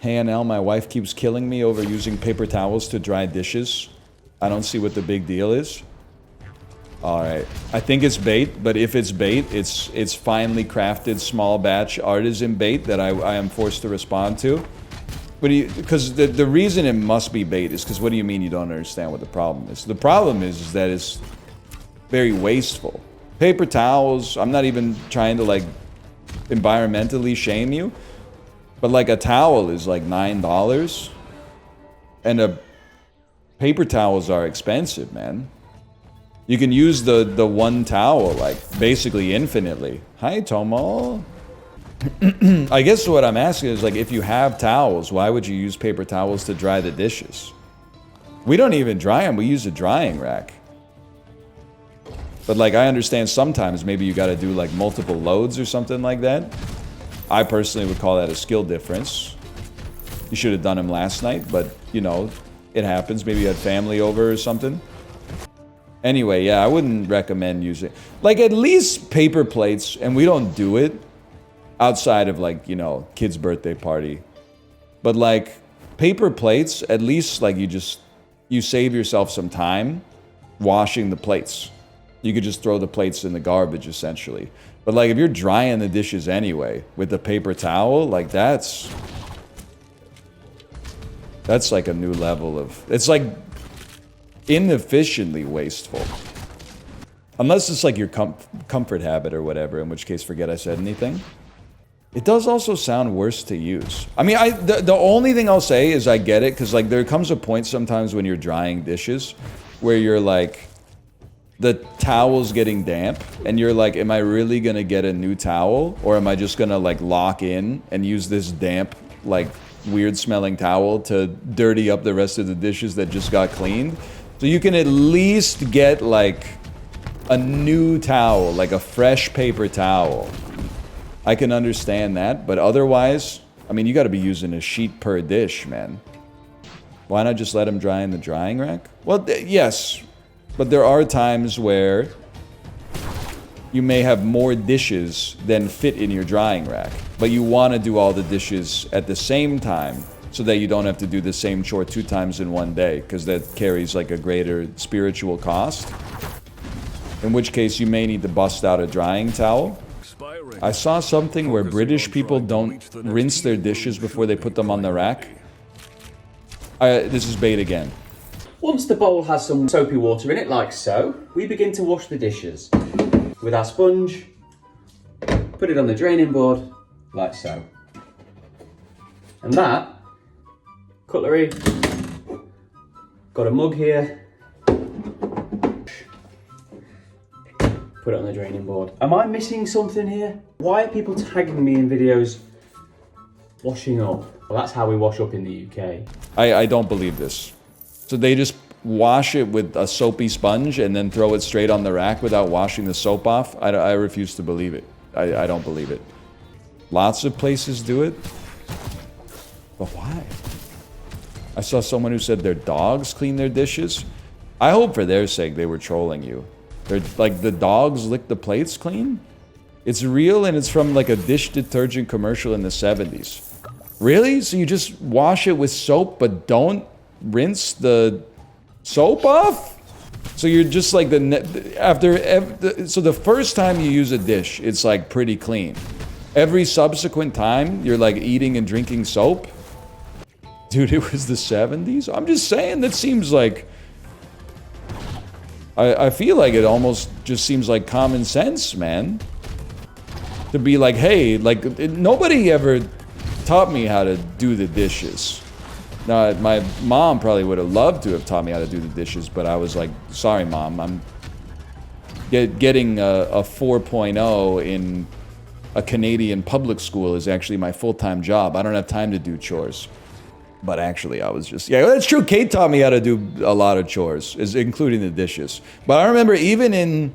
Hey, NL, my wife keeps killing me over using paper towels to dry dishes. I don't see what the big deal is. Alright. I think it's bait, but if it's bait, it's finely crafted, small batch artisan bait that I am forced to respond to. Because the reason it must be bait is because what do you mean you don't understand what the problem is? The problem is that it's very wasteful. Paper towels, I'm not even trying to like environmentally shame you, but like a towel is like $9 and paper towels are expensive, man. You can use the one towel like basically infinitely. Hi, Tomo. I guess what I'm asking is like, if you have towels, why would you use paper towels to dry the dishes? We don't even dry them, we use a drying rack. But like, I understand sometimes maybe you gotta do like multiple loads or something like that. I personally would call that a skill difference. You should have done them last night, but you know, it happens. Maybe you had family over or something. Anyway, yeah, I wouldn't recommend using... Like, at least paper plates, and we don't do it outside of like, you know, kid's birthday party. But like, paper plates, at least like you save yourself some time washing the plates. You could just throw the plates in the garbage, essentially. But like, if you're drying the dishes anyway with a paper towel, like that's like a new level of... It's like inefficiently wasteful. Unless it's like your comfort habit or whatever, in which case forget I said anything. It does also sound worse to use. I mean, the only thing I'll say is I get it, because like there comes a point sometimes when you're drying dishes where you're like, the towel's getting damp and you're like, am I really gonna get a new towel, or am I just gonna like lock in and use this damp, like weird smelling towel to dirty up the rest of the dishes that just got cleaned? So you can at least get like a new towel, like a fresh paper towel. I can understand that, but otherwise, I mean, you gotta be using a sheet per dish, man. Why not just let them dry in the drying rack? Well, yes, but there are times where you may have more dishes than fit in your drying rack, but you want to do all the dishes at the same time so that you don't have to do the same chore 2 times in one day, because that carries like a greater spiritual cost. In which case you may need to bust out a drying towel. I saw something where British people don't rinse their dishes before they put them on the rack. This is bait again. Once the bowl has some soapy water in it, like so, we begin to wash the dishes with our sponge, put it on the draining board, like so. And that, cutlery, got a mug here, put it on the draining board. Am I missing something here? Why are people tagging me in videos washing up? Well, that's how we wash up in the UK. I don't believe this. So they just wash it with a soapy sponge and then throw it straight on the rack without washing the soap off? I refuse to believe it. I don't believe it. Lots of places do it. But why? I saw someone who said their dogs clean their dishes. I hope for their sake they were trolling you. They're like, the dogs lick the plates clean? It's real, and it's from like a dish detergent commercial in the 70s. Really? So you just wash it with soap but don't rinse the soap off? So you're just like so the first time you use a dish, it's like pretty clean. Every subsequent time, you're like eating and drinking soap? Dude, it was the 70s? I'm just saying, that seems like... I feel like it almost just seems like common sense, man. To be like, hey, like, nobody ever taught me how to do the dishes. Now, my mom probably would have loved to have taught me how to do the dishes, but I was like, sorry, Mom, I'm getting a 4.0 in a Canadian public school is actually my full-time job. I don't have time to do chores. But actually, I was just... Yeah, that's true. Kate taught me how to do a lot of chores, including the dishes. But I remember even in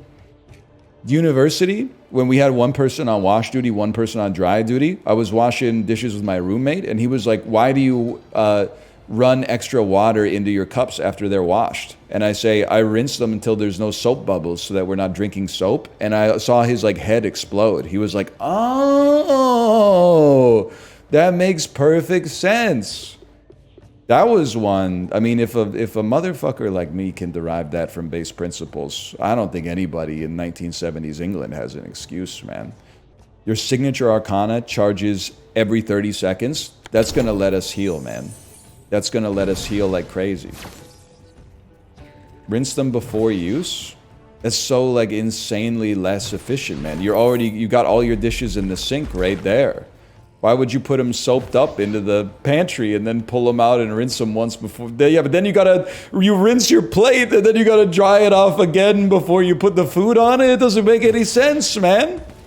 university, when we had one person on wash duty, one person on dry duty, I was washing dishes with my roommate, and he was like, why do you run extra water into your cups after they're washed? And I say, I rinse them until there's no soap bubbles so that we're not drinking soap. And I saw his like head explode. He was like, oh... That makes perfect sense. That was one. I mean, if a motherfucker like me can derive that from base principles, I don't think anybody in 1970s England has an excuse, man. Your signature arcana charges every 30 seconds. That's gonna let us heal, man. That's gonna let us heal like crazy. Rinse them before use? That's so, like, insanely less efficient, man. You got all your dishes in the sink right there. Why would you put them soaped up into the pantry and then pull them out and rinse them once before? Yeah, but then you rinse your plate and then you gotta dry it off again before you put the food on it? It doesn't make any sense, man.